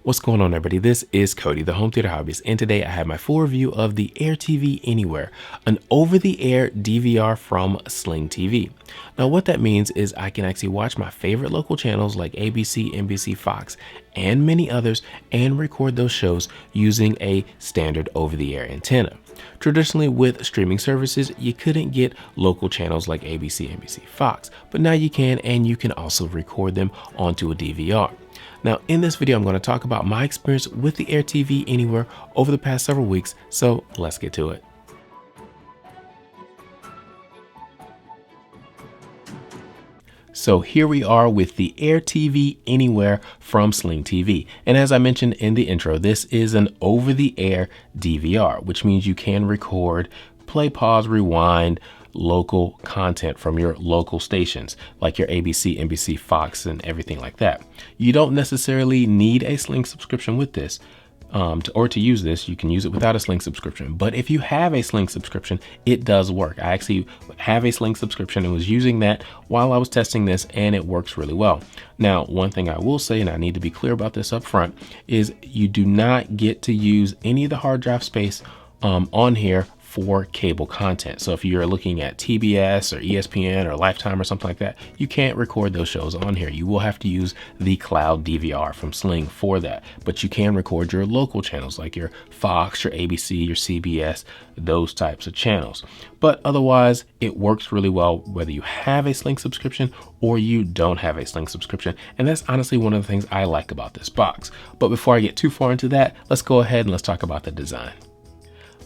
What's going on, everybody? This is Cody, the home theater hobbyist, and today I have my full review of the AirTV Anywhere, an over-the-air DVR from Sling TV. Now, what that means is I can actually watch my favorite local channels like ABC, NBC, Fox, and many others, and record those shows using a standard over-the-air antenna. Traditionally, with streaming services, you couldn't get local channels like ABC, NBC, Fox, but now you can, and you can also record them onto a DVR. Now, in this video, I'm going to talk about my experience with the AirTV Anywhere over the past several weeks, so let's get to it. So here we are with the AirTV Anywhere from Sling TV. And as I mentioned in the intro, this is an over-the-air DVR, which means you can record, play, pause, rewind, local content from your local stations like your ABC, NBC, Fox, and everything like that. You don't necessarily need a Sling subscription with this. To use this, you can use it without a Sling subscription. But if you have a Sling subscription, it does work. I actually have a Sling subscription and was using that while I was testing this, and it works really well. Now, one thing I will say, and I need to be clear about this up front, is you do not get to use any of the hard drive space on here for cable content. So if you're looking at TBS or ESPN or Lifetime or something like that, you can't record those shows on here. You will have to use the cloud DVR from Sling for that, but you can record your local channels like your Fox, your ABC, your CBS, those types of channels. But otherwise, it works really well whether you have a Sling subscription or you don't have a Sling subscription. And that's honestly one of the things I like about this box. But before I get too far into that, let's go ahead and let's talk about the design.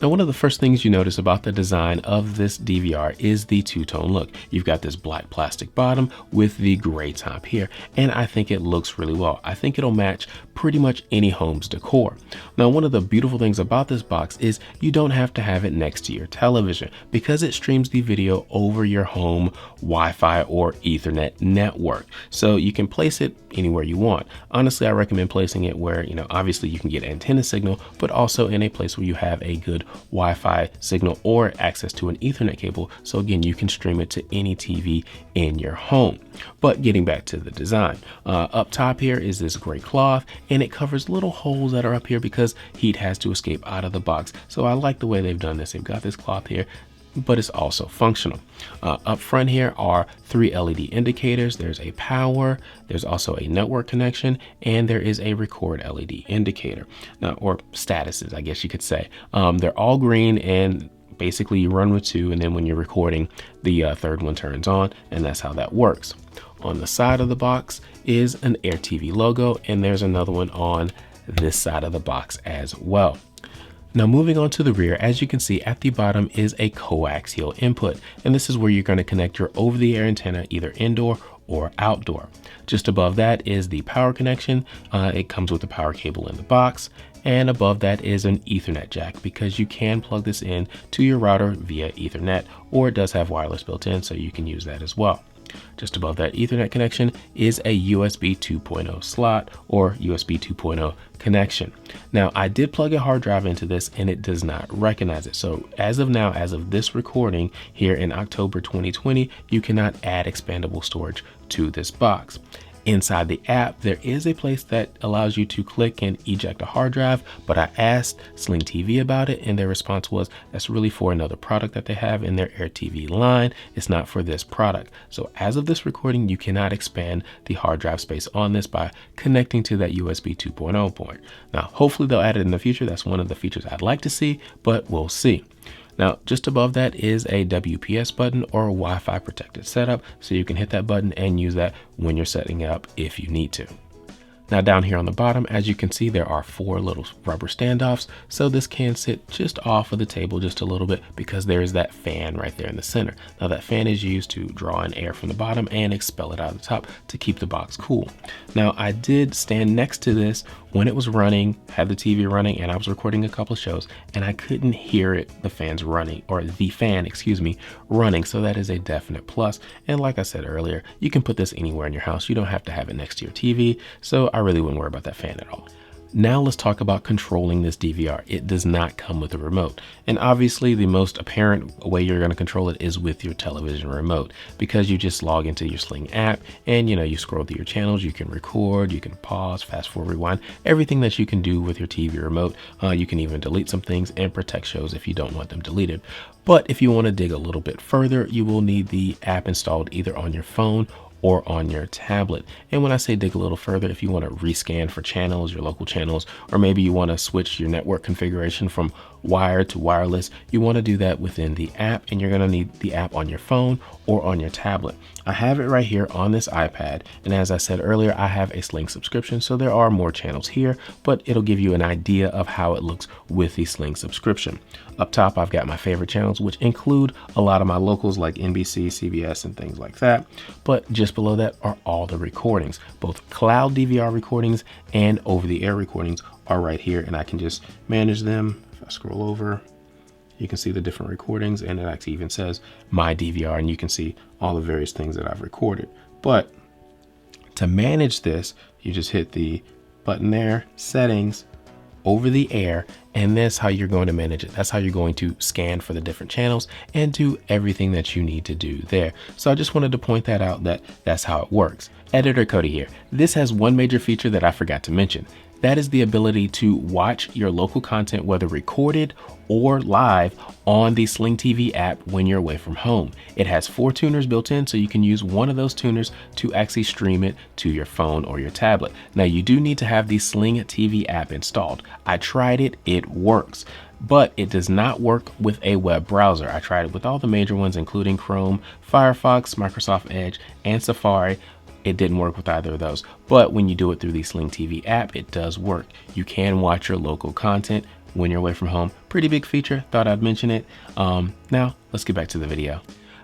Now, one of the first things you notice about the design of this DVR is the two-tone look. You've got this black plastic bottom with the gray top here, and I think it looks really well. I think it'll match pretty much any home's decor. Now, one of the beautiful things about this box is you don't have to have it next to your television because it streams the video over your home Wi-Fi or Ethernet network. So you can place it anywhere you want. Honestly, I recommend placing it where, obviously you can get antenna signal, but also in a place where you have a good Wi-Fi signal or access to an Ethernet cable. So again, you can stream it to any TV in your home. But getting back to the design, up top here is this gray cloth, and it covers little holes that are up here because heat has to escape out of the box. So I like the way they've done this. They've got this cloth here, but it's also functional. Up front here are 3 LED indicators. There's a power, there's also a network connection, and there is a record LED indicator, or statuses, I guess you could say. They're all green, and basically you run with 2, and then when you're recording, the third one turns on, and that's how that works. On the side of the box is an AirTV logo, and there's another one on this side of the box as well. Now, moving on to the rear, as you can see at the bottom is a coaxial input, and this is where you're going to connect your over-the-air antenna either indoor or outdoor. Just above that is the power connection. It comes with a power cable in the box, and above that is an Ethernet jack because you can plug this in to your router via Ethernet, or it does have wireless built in, so you can use that as well. Just above that Ethernet connection is a USB 2.0 slot or USB 2.0 connection. Now, I did plug a hard drive into this and it does not recognize it. So as of now, as of this recording here in October 2020, you cannot add expandable storage to this box. Inside the app, there is a place that allows you to click and eject a hard drive, but I asked Sling TV about it and their response was that's really for another product that they have in their AirTV line. It's not for this product. So as of this recording, you cannot expand the hard drive space on this by connecting to that USB 2.0 port. Now, hopefully they'll add it in the future. That's one of the features I'd like to see, but we'll see. Now, just above that is a WPS button or a Wi-Fi protected setup, so you can hit that button and use that when you're setting up if you need to. Now, down here on the bottom, as you can see, there are 4 little rubber standoffs, so this can sit just off of the table just a little bit because there is that fan right there in the center. Now, that fan is used to draw in air from the bottom and expel it out of the top to keep the box cool. Now, I did stand next to this when it was running, had the TV running, and I was recording a couple of shows, and I couldn't hear it, the fan, running, so that is a definite plus. And like I said earlier, you can put this anywhere in your house. You don't have to have it next to your TV, so I really wouldn't worry about that fan at all. Now let's talk about controlling this DVR. It does not come with a remote. And obviously the most apparent way you're going to control it is with your television remote, because you just log into your Sling app and you scroll through your channels, you can record, you can pause, fast forward, rewind, everything that you can do with your TV remote. You can even delete some things and protect shows if you don't want them deleted. But if you want to dig a little bit further, you will need the app installed either on your phone or on your tablet. And when I say dig a little further, if you want to rescan for channels, your local channels, or maybe you want to switch your network configuration from wired to wireless, you want to do that within the app, and you're going to need the app on your phone or on your tablet. I have it right here on this iPad, and as I said earlier, I have a Sling subscription, so there are more channels here, but it'll give you an idea of how it looks with the Sling subscription. Up top, I've got my favorite channels, which include a lot of my locals like NBC, CBS, and things like that. But just below that are all the recordings. Both cloud DVR recordings and over-the-air recordings are right here, and I can just manage them. If I scroll over, you can see the different recordings, and it actually even says my DVR, and you can see all the various things that I've recorded. But to manage this, you just hit the button there, settings, over the air, and that's how you're going to manage it. That's how you're going to scan for the different channels and do everything that you need to do there. So I just wanted to point that out, that that's how it works. Editor Cody here. This has one major feature that I forgot to mention. That is the ability to watch your local content, whether recorded or live, on the Sling TV app when you're away from home. It has 4 tuners built in, so you can use one of those tuners to actually stream it to your phone or your tablet. Now, you do need to have the Sling TV app installed. I tried it, it works, but it does not work with a web browser. I tried it with all the major ones, including Chrome, Firefox, Microsoft Edge, and Safari. It didn't work with either of those. But when you do it through the Sling TV app, it does work. You can watch your local content when you're away from home. Pretty big feature, thought I'd mention it. Now let's get back to the video.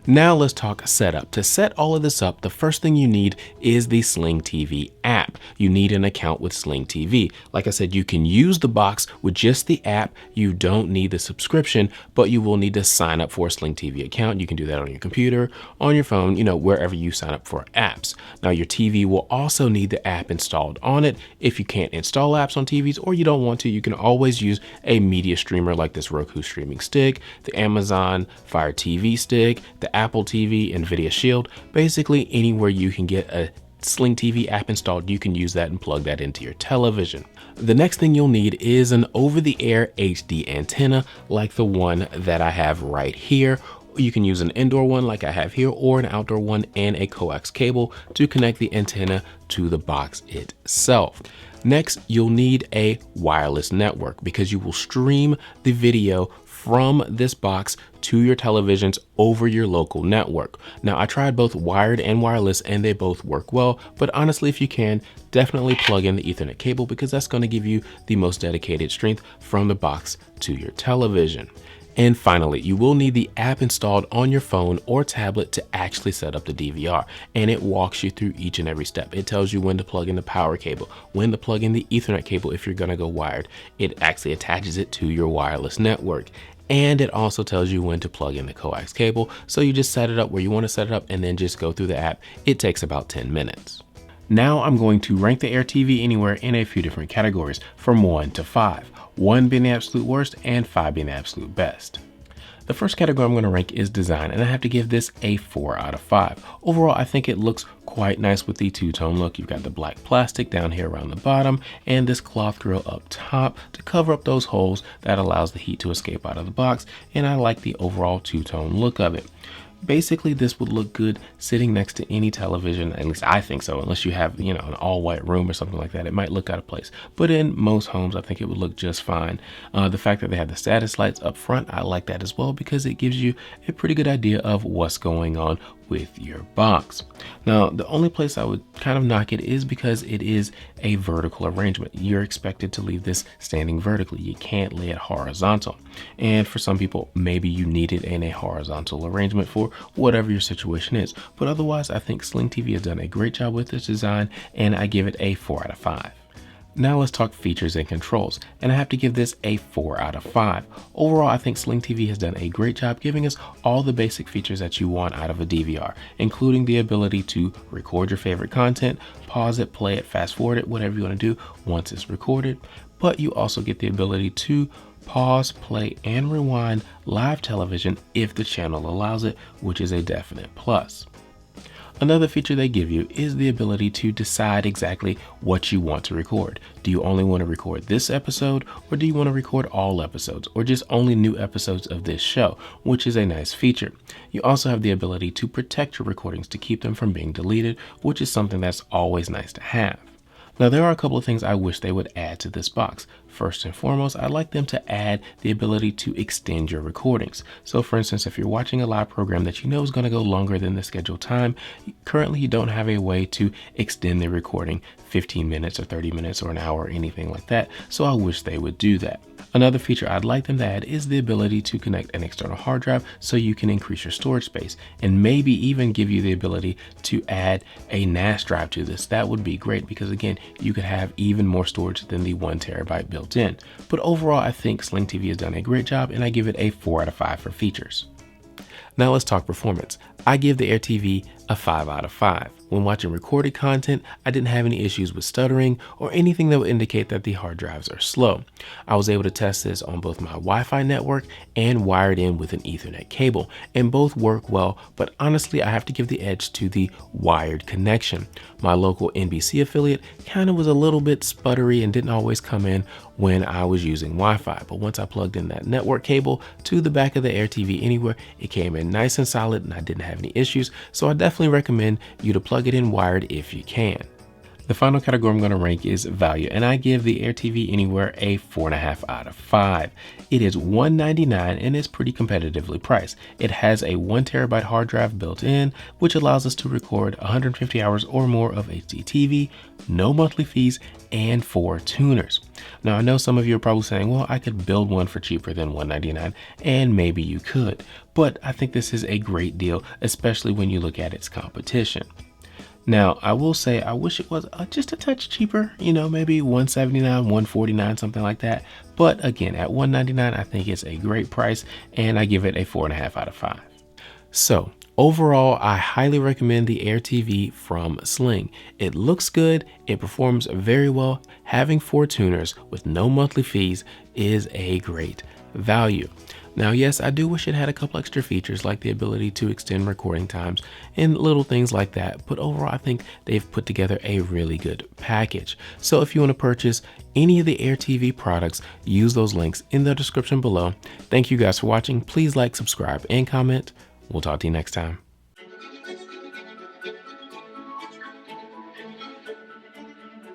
Now let's talk setup. To set all of this up, the first thing you need is the Sling TV app. You need an account with Sling TV. Like I said, you can use the box with just the app. You don't need the subscription, but you will need to sign up for a Sling TV account. You can do that on your computer, on your phone, wherever you sign up for apps. Now your TV will also need the app installed on it. If you can't install apps on TVs or you don't want to, you can always use a media streamer like this Roku streaming stick, the Amazon Fire TV stick, the Apple TV, NVIDIA Shield. Basically anywhere you can get a Sling TV app installed, you can use that and plug that into your television. The next thing you'll need is an over-the-air HD antenna like the one that I have right here. You can use an indoor one like I have here, or an outdoor one and a coax cable to connect the antenna to the box itself. Next, you'll need a wireless network because you will stream the video from this box to your televisions over your local network. Now, I tried both wired and wireless and they both work well, but honestly, if you can, definitely plug in the Ethernet cable because that's going to give you the most dedicated strength from the box to your television. And finally, you will need the app installed on your phone or tablet to actually set up the DVR. And it walks you through each and every step. It tells you when to plug in the power cable, when to plug in the Ethernet cable if you're gonna go wired. It actually attaches it to your wireless network. And it also tells you when to plug in the coax cable. So you just set it up where you wanna set it up and then just go through the app. It takes about 10 minutes. Now I'm going to rank the AirTV Anywhere in a few different categories from 1 to 5. 1 being the absolute worst and 5 being the absolute best. The first category I'm going to rank is design, and I have to give this a 4 out of 5. Overall, I think it looks quite nice with the two-tone look. You've got the black plastic down here around the bottom and this cloth grill up top to cover up those holes that allows the heat to escape out of the box, and I like the overall two-tone look of it. Basically, this would look good sitting next to any television, at least I think so, unless you have, an all-white room or something like that. It might look out of place, but in most homes, I think it would look just fine. The fact that they have the status lights up front, I like that as well because it gives you a pretty good idea of what's going on with your box. Now, the only place I would kind of knock it is because it is a vertical arrangement. You're expected to leave this standing vertically. You can't lay it horizontal. And for some people, maybe you need it in a horizontal arrangement for whatever your situation is. But otherwise, I think Sling TV has done a great job with this design, and I give it a 4 out of 5. Now let's talk features and controls, and I have to give this a 4 out of 5. Overall, I think Sling TV has done a great job giving us all the basic features that you want out of a DVR, including the ability to record your favorite content, pause it, play it, fast forward it, whatever you want to do once it's recorded. But you also get the ability to pause, play, and rewind live television if the channel allows it, which is a definite plus. Another feature they give you is the ability to decide exactly what you want to record. Do you only want to record this episode, or do you want to record all episodes, or just only new episodes of this show, which is a nice feature. You also have the ability to protect your recordings to keep them from being deleted, which is something that's always nice to have. Now, there are a couple of things I wish they would add to this box. First and foremost, I'd like them to add the ability to extend your recordings. So for instance, if you're watching a live program that you know is going to go longer than the scheduled time, currently you don't have a way to extend the recording 15 minutes or 30 minutes or an hour or anything like that. So I wish they would do that. Another feature I'd like them to add is the ability to connect an external hard drive so you can increase your storage space, and maybe even give you the ability to add a NAS drive to this. That would be great because again, you could have even more storage than the 1 terabyte built in. But overall, I think Sling TV has done a great job, and I give it a 4 out of 5 for features. Now let's talk performance. I give the AirTV a 5 out of 5. When watching recorded content, I didn't have any issues with stuttering or anything that would indicate that the hard drives are slow. I was able to test this on both my Wi-Fi network and wired in with an Ethernet cable, and both work well, but honestly, I have to give the edge to the wired connection. My local NBC affiliate kind of was a little bit sputtery and didn't always come in when I was using Wi-Fi, but once I plugged in that network cable to the back of the AirTV Anywhere, it came in nice and solid and I didn't have any issues, so I definitely recommend you to plug it in wired if you can. The final category I'm going to rank is value, and I give the AirTV Anywhere a 4.5 out of 5. It is $199 and is pretty competitively priced. It has a 1 terabyte hard drive built in, which allows us to record 150 hours or more of HD TV, no monthly fees, and 4 tuners. Now I know some of you are probably saying, well, I could build one for cheaper than $199, and maybe you could, but I think this is a great deal, especially when you look at its competition. Now, I will say I wish it was just a touch cheaper, you know, maybe $179, $149, something like that. But again, at $199, I think it's a great price, and I give it a 4.5 out of 5. So overall, I highly recommend the AirTV from Sling. It looks good, it performs very well. Having 4 tuners with no monthly fees is a great value. Now, yes, I do wish it had a couple extra features like the ability to extend recording times and little things like that, but overall I think they've put together a really good package. So if you want to purchase any of the AirTV products, use those links in the description below. Thank you guys for watching. Please like, subscribe, and comment. We'll talk to you next time.